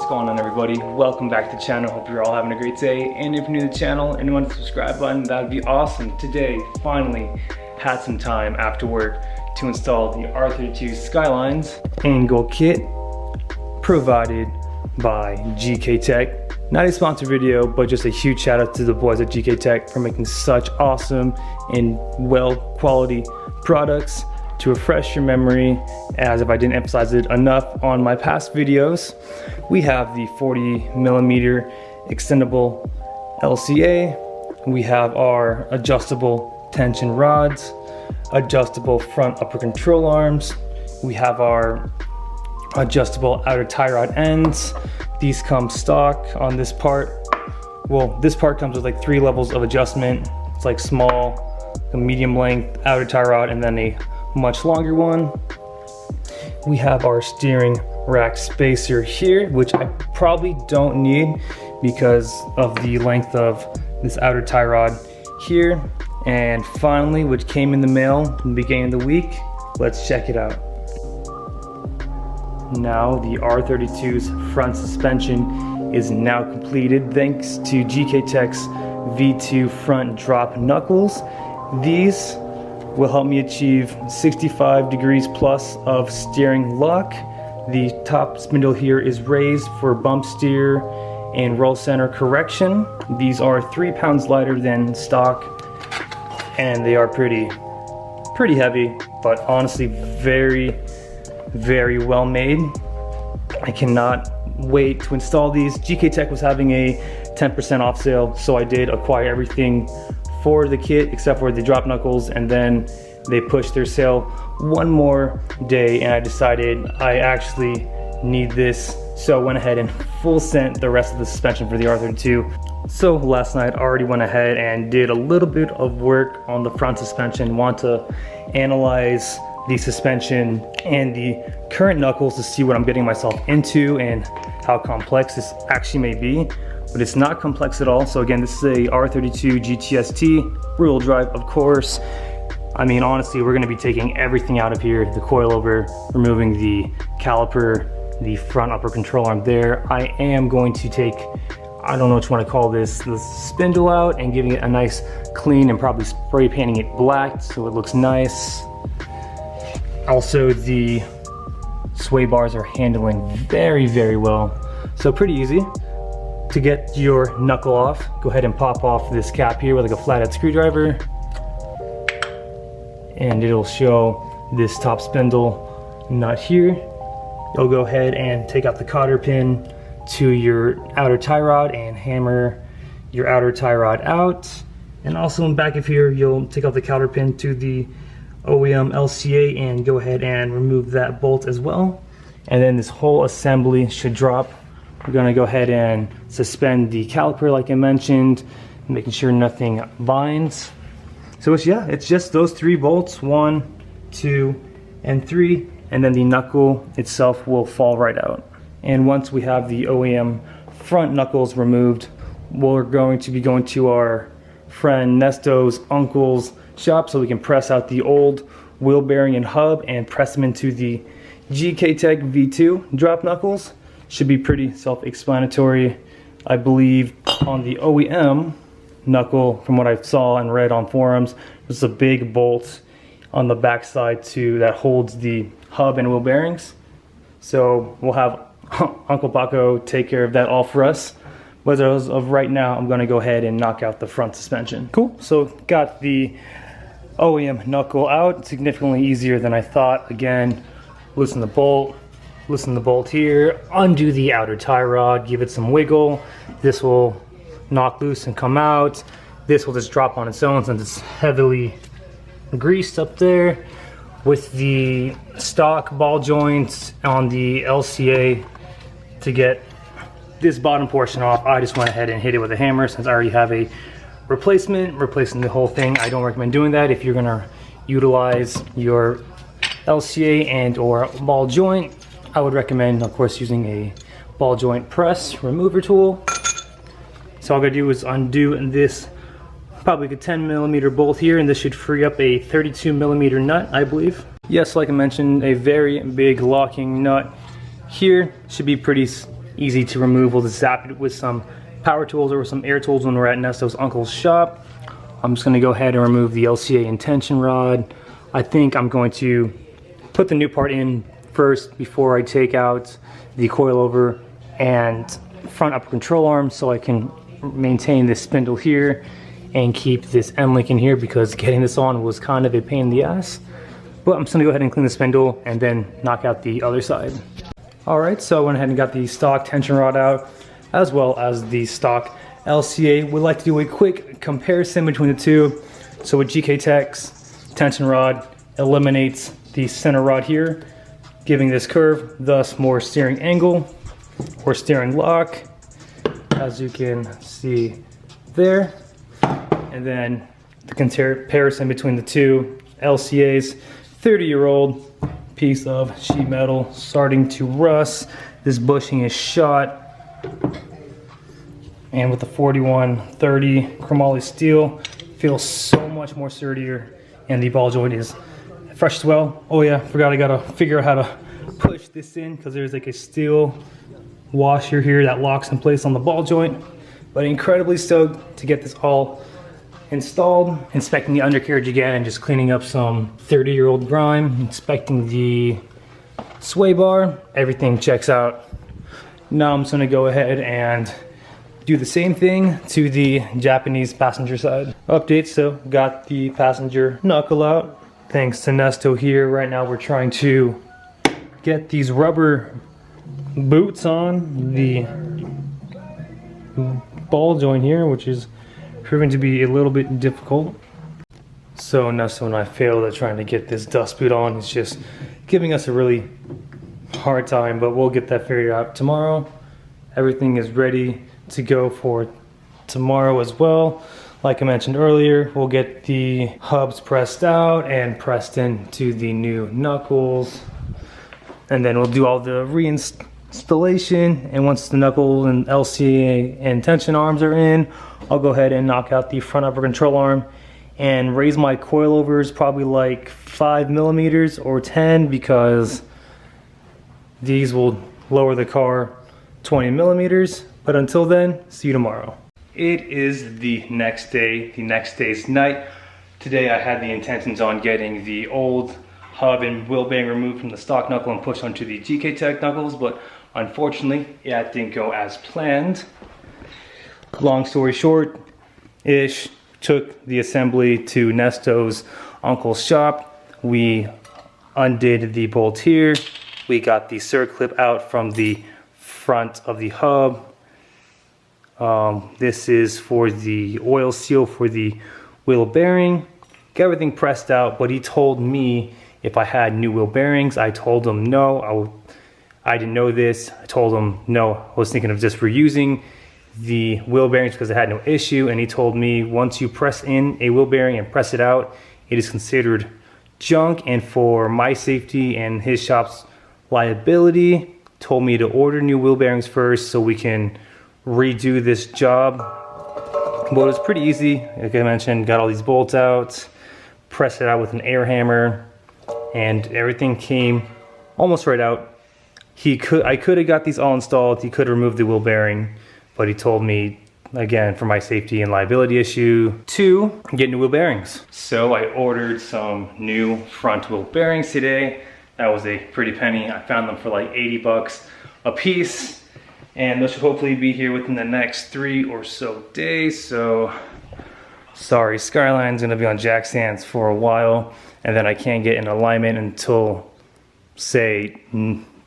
What's going on, everybody? Welcome back to the channel. Hope you're all having a great day. And if you're new to the channel and you want the subscribe button, that would be awesome. Today, finally had some time after work to install the R32 Skylines angle kit provided by GKtech. Not a sponsored video, but just a huge shout out to the boys at GKtech for making such awesome and well quality products. To refresh your memory, as if I didn't emphasize it enough on my past videos, we have the 40mm extendable LCA, we have our adjustable tension rods, adjustable front upper control arms, we have our adjustable outer tie rod ends. These come stock on this part. Well, this part comes with like 3 levels of adjustment. It's like small, a medium length outer tie rod, and then a much longer one. We have our steering rack spacer here, which I probably don't need because of the length of this outer tie rod here. And finally, which came in the mail in the beginning of the week, let's check it out. Now the R32's front suspension is now completed thanks to GKtech's V2 front drop knuckles. These will help me achieve 65 degrees plus of steering lock. The top spindle here is raised for bump steer and roll center correction. These are 3 pounds lighter than stock, and they are pretty heavy, but honestly very well made. I cannot wait to install these. GKtech was having a 10% off sale, so I did acquire everything for the kit except for the drop knuckles, and then they pushed their sale one more day and I decided I actually need this, so I went ahead and full sent the rest of the suspension for the R32. So last night I already went ahead and did a little bit of work on the front suspension. Want to analyze the suspension and the current knuckles to see what I'm getting myself into and how complex this actually may be. But it's not complex at all. So again, this is a R32 GTST, rear-wheel drive, of course. I mean, honestly, we're gonna be taking everything out of here, the coilover, removing the caliper, the front upper control arm there. I am going to take, I don't know what you wanna call this, the spindle out and giving it a nice clean and probably spray painting it black so it looks nice. Also, the sway bars are handling very well. So pretty easy. To get your knuckle off, go ahead and pop off this cap here with like a flathead screwdriver, and it'll show this top spindle nut here. You'll go ahead and take out the cotter pin to your outer tie rod and hammer your outer tie rod out. And also in back of here, you'll take out the cotter pin to the OEM LCA and go ahead and remove that bolt as well. And then this whole assembly should drop. We're gonna go ahead and suspend the caliper like I mentioned, making sure nothing binds. So it's just those 3 bolts, 1, 2, and 3, and then the knuckle itself will fall right out. And once we have the OEM front knuckles removed, we're going to be going to our friend Nesto's uncle's shop so we can press out the old wheel bearing and hub and press them into the GKtech V2 drop knuckles. Should be pretty self-explanatory. I believe on the OEM knuckle, from what I saw and read on forums, there's a big bolt on the backside that holds the hub and wheel bearings. So we'll have Uncle Paco take care of that all for us. But as of right now, I'm gonna go ahead and knock out the front suspension. Cool, so got the OEM knuckle out, significantly easier than I thought. Again, loosen the bolt here, undo the outer tie rod, give it some wiggle. This will knock loose and come out. This will just drop on its own since it's heavily greased up there. With the stock ball joints on the LCA, to get this bottom portion off, I just went ahead and hit it with a hammer since I already have a replacing the whole thing. I don't recommend doing that if you're gonna utilize your LCA and or ball joint. I would recommend, of course, using a ball joint press remover tool. So all I'm gonna do is undo this, probably a 10mm bolt here, and this should free up a 32mm nut, I believe. Yes, like I mentioned, a very big locking nut here. Should be pretty easy to remove. We'll just zap it with some power tools or some air tools when we're at Nesto's uncle's shop. I'm just gonna go ahead and remove the LCA and tension rod. I think I'm going to put the new part in first before I take out the coilover and front upper control arm, so I can maintain this spindle here and keep this end link in here, because getting this on was kind of a pain in the ass. But I'm just gonna go ahead and clean the spindle and then knock out the other side. All right, so I went ahead and got the stock tension rod out, as well as the stock LCA. We'd like to do a quick comparison between the two. So with GKtech's tension rod eliminates the center rod here, giving this curve, thus more steering angle or steering lock, as you can see there. And then the comparison between the two LCAs, 30-year-old piece of sheet metal starting to rust. This bushing is shot. And with the 4130 chromoly steel, feels so much more sturdier, and the ball joint is fresh as well. Oh yeah, forgot I gotta figure out how to push this in, because there's like a steel washer here that locks in place on the ball joint. But incredibly stoked to get this all installed. Inspecting the undercarriage again and just cleaning up some 30-year-old grime. Inspecting the sway bar, everything checks out. Now I'm just gonna go ahead and do the same thing to the Japanese passenger side. Update, so got the passenger knuckle out. Thanks to Nesto here. Right now we're trying to get these rubber boots on the ball joint here, which is proving to be a little bit difficult. So Nesto and I failed at trying to get this dust boot on. It's just giving us a really hard time, but we'll get that figured out tomorrow. Everything is ready to go for tomorrow as well. Like I mentioned earlier, we'll get the hubs pressed out and pressed into the new knuckles, and then we'll do all the reinstallation. And once the knuckle and LCA and tension arms are in, I'll go ahead and knock out the front upper control arm and raise my coilovers probably like 5 millimeters or 10, because these will lower the car 20 millimeters. But until then, see you tomorrow. It is the next day, the next day's night. Today I had the intentions on getting the old hub and wheel bearing removed from the stock knuckle and pushed onto the GKtech knuckles, but unfortunately, it didn't go as planned. Long story short, Ish took the assembly to Nesto's uncle's shop. We undid the bolt here. We got the circlip out from the front of the hub. This is for the oil seal for the wheel bearing. Got everything pressed out, but he told me if I had new wheel bearings. I told him no, I didn't know this. I told him no, I was thinking of just reusing the wheel bearings because I had no issue. And he told me once you press in a wheel bearing and press it out, it is considered junk, and for my safety and his shop's liability, told me to order new wheel bearings first so we can redo this job. But it was pretty easy. Like I mentioned, got all these bolts out, pressed it out with an air hammer, and everything came almost right out. I could have got these all installed. He could have removed the wheel bearing, but he told me, again, for my safety and liability issue, to get new wheel bearings. So I ordered some new front wheel bearings today. That was a pretty penny. I found them for like 80 bucks a piece, and those should hopefully be here within the next 3 or so days. So sorry, Skyline's gonna be on jack stands for a while, and then I can't get in alignment until, say,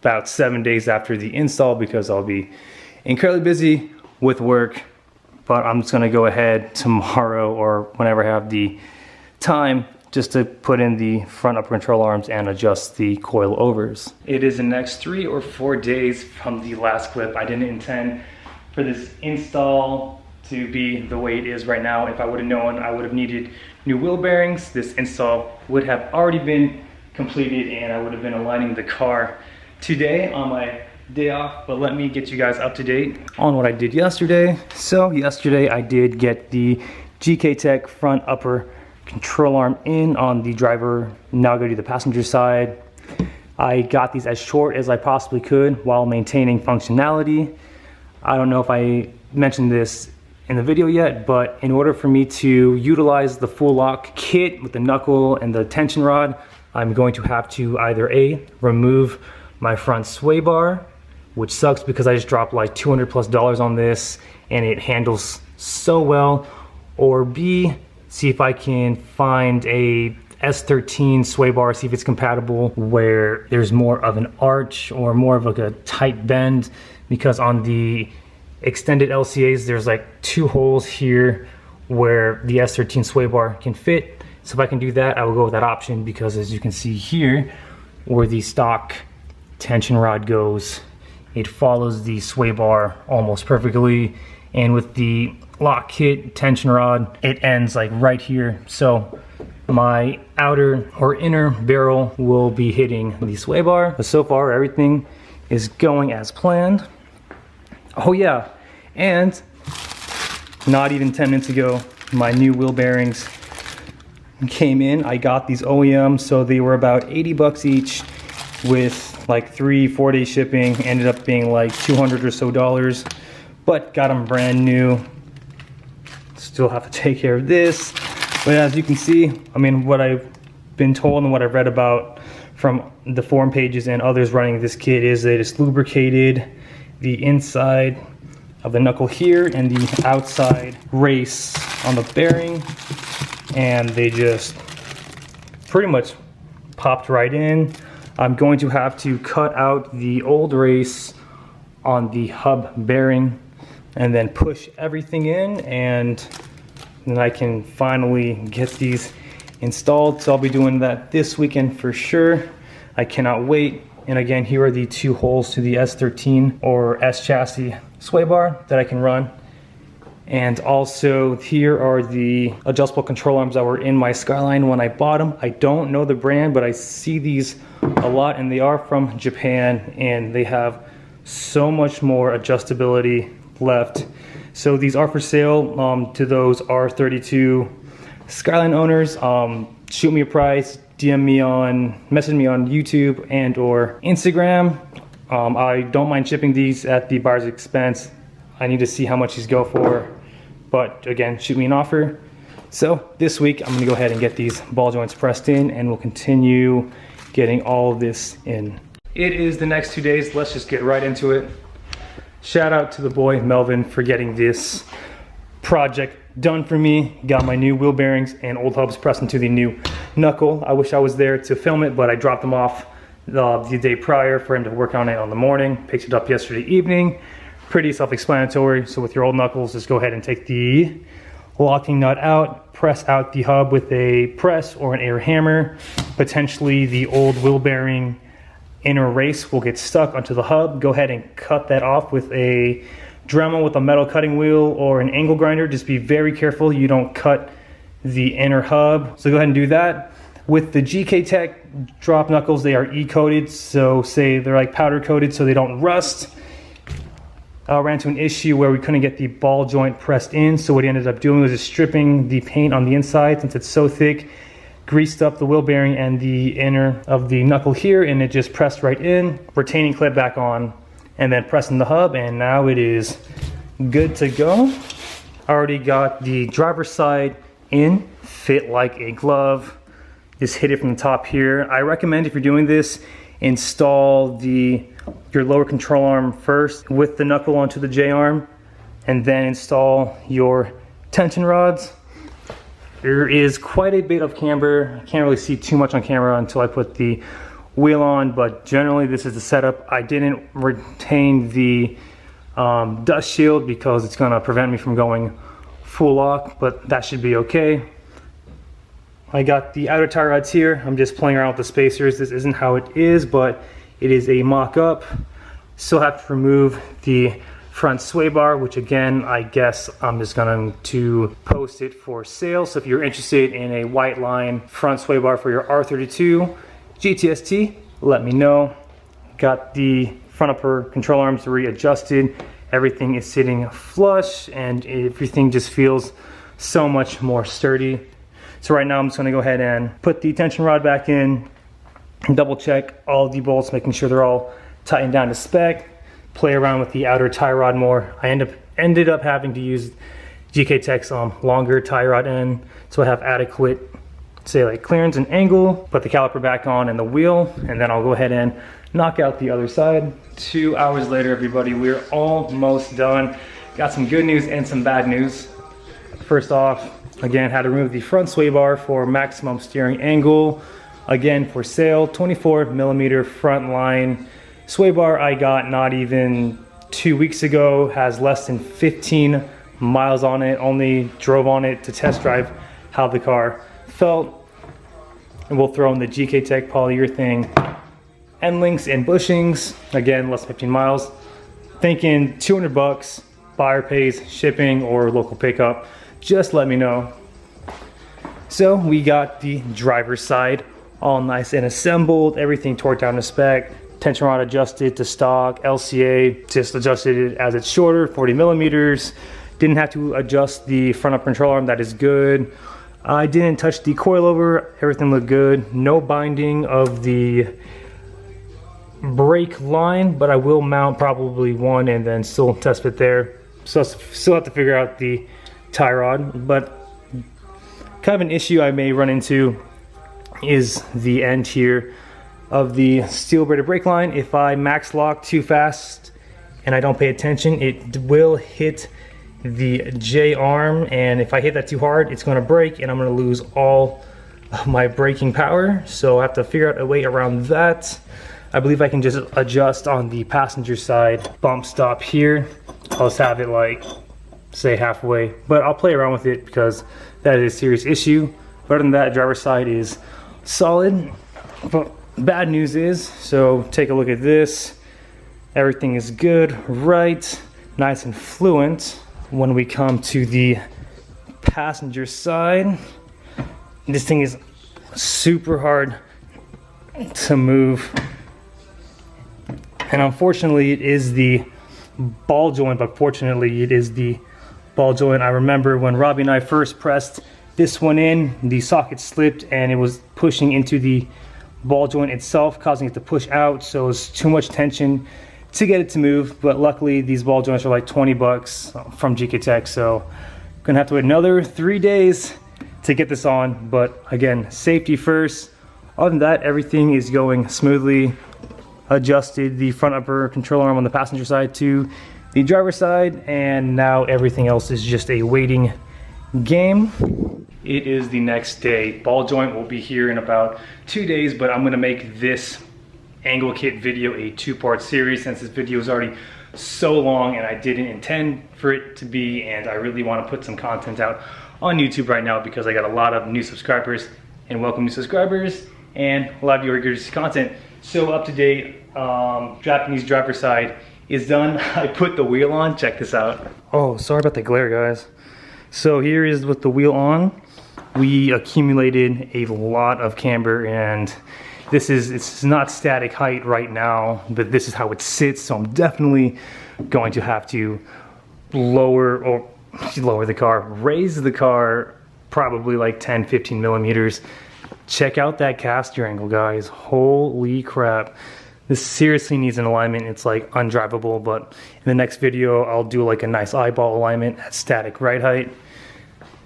about 7 days after the install, because I'll be incredibly busy with work. But I'm just gonna go ahead tomorrow or whenever I have the time just to put in the front upper control arms and adjust the coil overs. It is the next 3 or 4 days from the last clip. I didn't intend for this install to be the way it is right now. If I would have known I would have needed new wheel bearings, this install would have already been completed and I would have been aligning the car today on my day off. But let me get you guys up to date on what I did yesterday. So yesterday I did get the GKtech front upper control arm in on the driver. Now go to the passenger side. I got these as short as I possibly could while maintaining functionality. I don't know if I mentioned this in the video yet, but in order for me to utilize the full lock kit with the knuckle and the tension rod, I'm going to have to either A, remove my front sway bar, which sucks because I just dropped like $200+ on this and it handles so well, or B, see if I can find a S13 sway bar, see if it's compatible where there's more of an arch or more of like a tight bend, because on the extended LCAs there's like 2 holes here where the S13 sway bar can fit. So if I can do that, I will go with that option, because as you can see here where the stock tension rod goes, it follows the sway bar almost perfectly, and with the lock kit tension rod it ends like right here. So my outer or inner barrel will be hitting the sway bar. But so far everything is going as planned. Oh yeah, and not even 10 minutes ago my new wheel bearings came in. I got these OEM, so they were about 80 bucks each with like 3-4 day shipping. Ended up being like $200 or so, but got them brand new. Still have to take care of this. But as you can see, I mean, what I've been told and what I've read about from the forum pages and others running this kit is that it's lubricated the inside of the knuckle here and the outside race on the bearing, and they just pretty much popped right in. I'm going to have to cut out the old race on the hub bearing and then push everything in, and then I can finally get these installed. So I'll be doing that this weekend for sure. I cannot wait. And again, here are the 2 holes to the S13 or S chassis sway bar that I can run. And also here are the adjustable control arms that were in my Skyline when I bought them. I don't know the brand, but I see these a lot, and they are from Japan, and they have so much more adjustability left. So these are for sale to those R32 Skyline owners. Shoot me a price, message me on YouTube and or Instagram. I don't mind shipping these at the buyer's expense. I need to see how much these go for, but again, shoot me an offer. So this week I'm gonna go ahead and get these ball joints pressed in, and we'll continue getting all of this in. It is the next 2 days. Let's just get right into it. Shout out to the boy Melvin for getting this project done for me. Got my new wheel bearings and old hubs pressed into the new knuckle. I wish I was there to film it, but I dropped them off the day prior for him to work on it on the morning. Picked it up yesterday evening. Pretty self-explanatory. So with your old knuckles, just go ahead and take the locking nut out, press out the hub with a press or an air hammer. Potentially the old wheel bearing inner race will get stuck onto the hub. Go ahead and cut that off with a Dremel with a metal cutting wheel or an angle grinder. Just be very careful you don't cut the inner hub. So go ahead and do that. With the GKtech drop knuckles, they are E-coated, so say they're like powder coated so they don't rust. I ran into an issue where we couldn't get the ball joint pressed in, so what he ended up doing was just stripping the paint on the inside since it's so thick, greased up the wheel bearing and the inner of the knuckle here, and it just pressed right in, retaining clip back on, and then pressing the hub, and now it is good to go. I already got the driver's side in, fit like a glove. Just hit it from the top here. I recommend if you're doing this, install your lower control arm first with the knuckle onto the J-arm, and then install your tension rods. There is quite a bit of camber. I can't really see too much on camera until I put the wheel on, but generally this is the setup. I didn't retain the dust shield because it's gonna prevent me from going full lock, but that should be okay. I got the outer tie rods here. I'm just playing around with the spacers. This isn't how it is, but it is a mock-up. Still have to remove the front sway bar, which again, I guess I'm just going to post it for sale. So if you're interested in a white line front sway bar for your R32 GTST, let me know. Got the front upper control arms readjusted. Everything is sitting flush and everything just feels so much more sturdy. So right now I'm just going to go ahead and put the tension rod back in, double check all the bolts, making sure they're all tightened down to spec. play around with the outer tie rod more. I ended up having to use GKtech's longer tie rod end, so I have adequate, say, like clearance and angle. Put the caliper back on and the wheel, and then I'll go ahead and knock out the other side. 2 hours later, everybody, we're almost done. Got some good news and some bad news. First off, again, had to remove the front sway bar for maximum steering angle. Again, for sale, 24mm front line sway bar I got not even 2 weeks ago. Has less than 15 miles on it. Only drove on it to test drive how the car felt. And we'll throw in the GKtech polyurethane end links and bushings. Again, less than 15 miles. Thinking 200 bucks, buyer pays shipping or local pickup. Just let me know. So we got the driver's side all nice and assembled, everything torqued down to spec, tension rod adjusted to stock, LCA just adjusted it as it's shorter, 40mm. Didn't have to adjust the front upper control arm, that is good. I didn't touch the coilover, everything looked good. No binding of the brake line, but I will mount probably one and then still test fit there. So still have to figure out the tie rod, but kind of an issue I may run into is the end here of the steel braided brake line. If I max lock too fast and I don't pay attention, it will hit the J arm, and if I hit that too hard, it's going to break and I'm going to lose all of my braking power. So I have to figure out a way around that. I believe I can just adjust on the passenger side bump stop here. I'll just have it like, say, halfway, but I'll play around with it because that is a serious issue. But other than that, driver's side is solid. But bad news is, so take a look at this. Everything is good, right, nice and fluent. When we come to the passenger side, this thing is super hard to move. And unfortunately, it is the ball joint, but fortunately, it is the ball joint. I remember when Robbie and I first pressed this one in, the socket slipped and it was pushing into the ball joint itself, causing it to push out. So it was too much tension to get it to move. But luckily, these ball joints are like 20 bucks from GKtech. So I'm gonna have to wait another 3 days to get this on. But again, safety first. Other than that, everything is going smoothly. Adjusted the front upper control arm on the passenger side to the driver's side, and now everything else is just a waiting game. It is the next day. Ball joint will be here in about 2 days, but I'm gonna make this angle kit video a 2-part series since this video is already so long and I didn't intend for it to be, and I really want to put some content out on YouTube right now because I got a lot of new subscribers, and welcome new subscribers, and a lot of you are good to see content. So up to date, Japanese driver side is done. I put the wheel on, check this out. Oh, sorry about the glare, guys. So here is with the wheel on. We accumulated a lot of camber, and it's not static height right now, but this is how it sits. So I'm definitely going to have to lower the car, raise the car probably like 10-15mm. Check out that caster angle, guys. Holy crap. This seriously needs an alignment. It's like undrivable, but in the next video, I'll do like a nice eyeball alignment at static right height.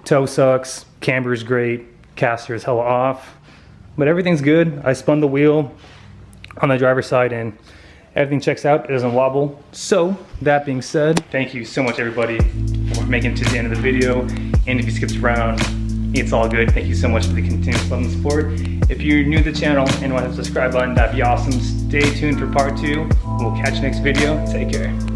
Toe sucks, camber is great, caster is hella off, but everything's good. I spun the wheel on the driver's side and everything checks out, it doesn't wobble. So that being said, thank you so much everybody for making it to the end of the video. And if you skipped around, it's all good. Thank you so much for the continuous love and support. If you're new to the channel and want to hit the subscribe button, that'd be awesome. Stay tuned for part 2. We'll catch you next video. Take care.